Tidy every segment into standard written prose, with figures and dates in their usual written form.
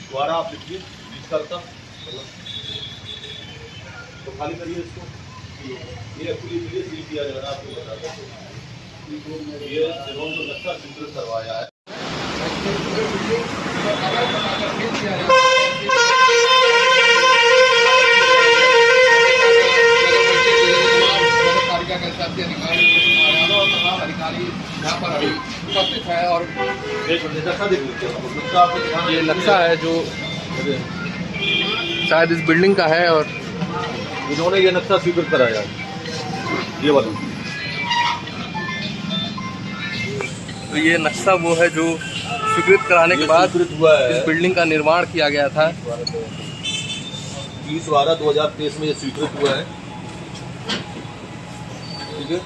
दोबारा आप लिखिए 20 साल का, तो खाली करिए इसको। ये एक्चुअली सील किया जाएगा, आपको बता दें। ये जिन्होंने जो नक्शा स्वीकृत करवाया है, उपस्थित है। और ये नक्शा है जो शायद इस बिल्डिंग का है, और इन्होंने ये नक्शा स्वीकृत कराया, ये वाला। तो ये नक्शा वो है जो स्वीकृत कराने के बाद हुआ है। इस बिल्डिंग का निर्माण किया गया था। 30/12/2023 में ये स्वीकृत हुआ है, ठीक है।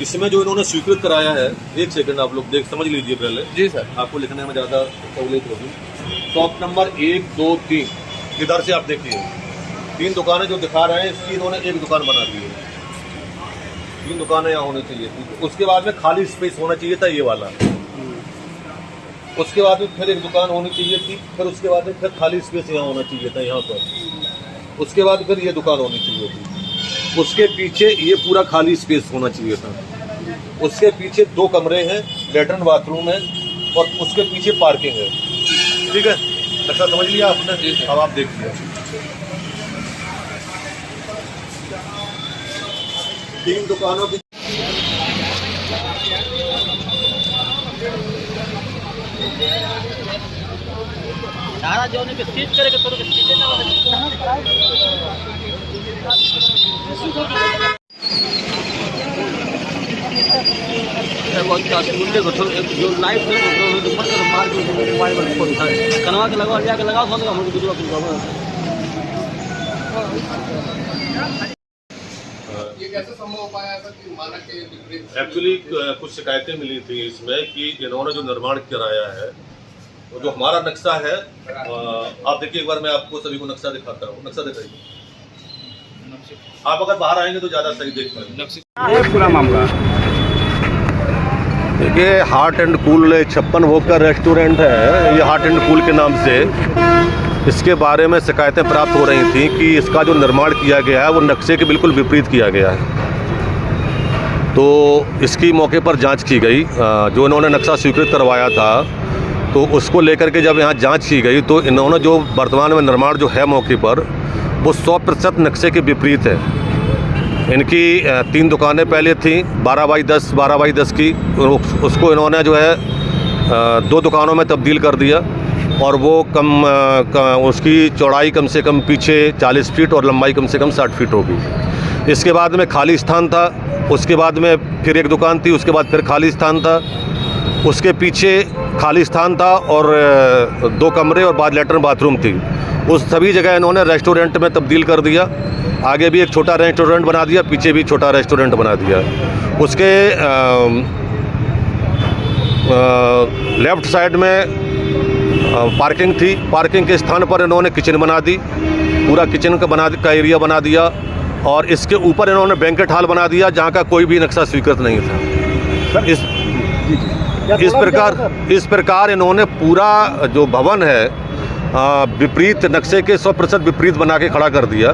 इसमें जो इन्होंने स्वीकृत कराया है, एक सेकंड आप लोग देख समझ लीजिए पहले। जी सर। आपको लिखने में ज़्यादा सहूलियत होगी। शॉप नंबर 1, 2, 3 इधर से आप देखिए, 3 दुकानें जो दिखा रहे हैं, इसकी इन्होंने एक दुकान बना दी है। 3 दुकानें यहाँ होनी चाहिए थी। उसके बाद में खाली स्पेस होना चाहिए था ये वाला। उसके बाद में फिर एक दुकान होनी चाहिए थी, फिर उसके बाद में फिर खाली स्पेस यहाँ होना चाहिए था, यहाँ पर। उसके बाद फिर ये दुकान होनी चाहिए थी। उसके पीछे ये पूरा खाली स्पेस होना चाहिए था। उसके पीछे 2 कमरे हैं, लेटरिन बाथरूम है, और उसके पीछे पार्किंग है, ठीक है। नक्शा समझ लिया आपने? अब आप देखिए, 3 दुकानों की सारा जो उन्हें सीट करेगा तो सीट ना जो लाइट कनवा के लगाओ, जाके लगाओ, ये कैसे संभव हो पाया सर कि मानक के विपरीत? एक्चुअली कुछ शिकायतें मिली थी इसमें कि इन्होंने जो निर्माण कराया है, वो जो हमारा नक्शा है, आप देखिए एक बार, मैं आपको सभी को नक्शा दिखाता हूँ। नक्शा दिखाइए आप, अगर बाहर आएंगे तो ज़्यादा सही देख पाएंगे। ये पूरा मामला देखिए, हार्ट एंड कूल 56 भोग का रेस्टोरेंट है, ये हार्ट एंड कूल के नाम से। इसके बारे में शिकायतें प्राप्त हो रही थी कि इसका जो निर्माण किया गया है वो नक्शे के बिल्कुल विपरीत किया गया है। तो इसकी मौके पर जांच की गई। जो इन्होंने नक्शा स्वीकृत करवाया था, तो उसको लेकर के जब यहाँ जांच की गई, तो इन्होंने जो वर्तमान में निर्माण जो है मौके पर, वो 100% नक्शे के विपरीत है। इनकी 3 दुकानें पहले थी 12x10, 12x10 की, उसको इन्होंने जो है 2 दुकानों में तब्दील कर दिया, और वो उसकी चौड़ाई कम से कम पीछे 40 फीट और लंबाई कम से कम 60 फीट होगी। इसके बाद में खाली स्थान था, उसके बाद में फिर एक दुकान थी, उसके बाद फिर खाली स्थान था, उसके पीछे खाली स्थान था, और 2 कमरे और बाद लेटरिन बाथरूम थी। उस सभी जगह इन्होंने रेस्टोरेंट में तब्दील कर दिया। आगे भी एक छोटा रेस्टोरेंट बना दिया, पीछे भी छोटा रेस्टोरेंट बना दिया। उसके लेफ़्ट साइड में पार्किंग थी, पार्किंग के स्थान पर इन्होंने किचन बना दी, पूरा किचन का एरिया बना दिया, और इसके ऊपर इन्होंने बैंकेट हॉल बना दिया, जहाँ का कोई भी नक्शा स्वीकृत नहीं था। इस प्रकार इन्होंने पूरा जो भवन है विपरीत नक्शे के 100% विपरीत बना के खड़ा कर दिया,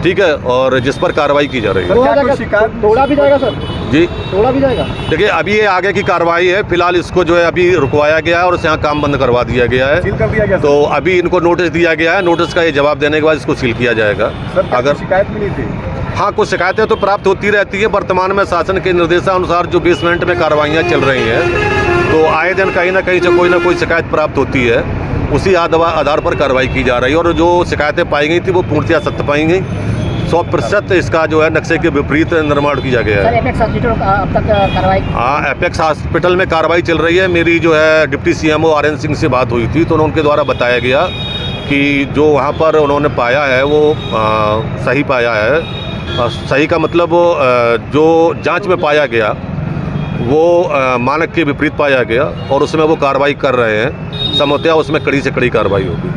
ठीक है, और जिस पर कार्रवाई की जा रही है। शिकायत तोड़ा भी जाएगा सर? जी, तोड़ा भी जाएगा। देखिए, अभी ये आगे की कार्रवाई है। फिलहाल इसको जो है अभी रुकवाया गया है और यहाँ काम बंद करवा दिया गया है, सील कर दिया गया। तो अभी इनको नोटिस दिया गया है। नोटिस का ये जवाब देने के बाद इसको सील किया जाएगा। अगर शिकायत मिली थी? हाँ, कुछ शिकायतें तो प्राप्त होती रहती है। वर्तमान में शासन के निर्देशानुसार जो बेसमेंट में कार्रवाइयाँ चल रही हैं, तो आए दिन कहीं ना कहीं से कोई ना कोई शिकायत प्राप्त होती है, उसी आधार पर कार्रवाई की जा रही है। और जो शिकायतें पाई गई थी वो पूर्णतः सत्य पाई गई। 100% इसका जो है नक्शे के विपरीत निर्माण किया गया है। एपेक्स हॉस्पिटल अब तक कार्रवाई? हाँ, एपेक्स हॉस्पिटल में कार्रवाई चल रही है। मेरी जो है डिप्टी CMO RN सिंह से बात हुई थी, तो उनके द्वारा बताया गया कि जो वहाँ पर उन्होंने पाया है वो सही पाया है। सही का मतलब जो जांच में पाया गया वो मानक के विपरीत पाया गया, और उसमें वो कार्रवाई कर रहे हैं। समझौता उसमें कड़ी से कड़ी कार्रवाई होगी।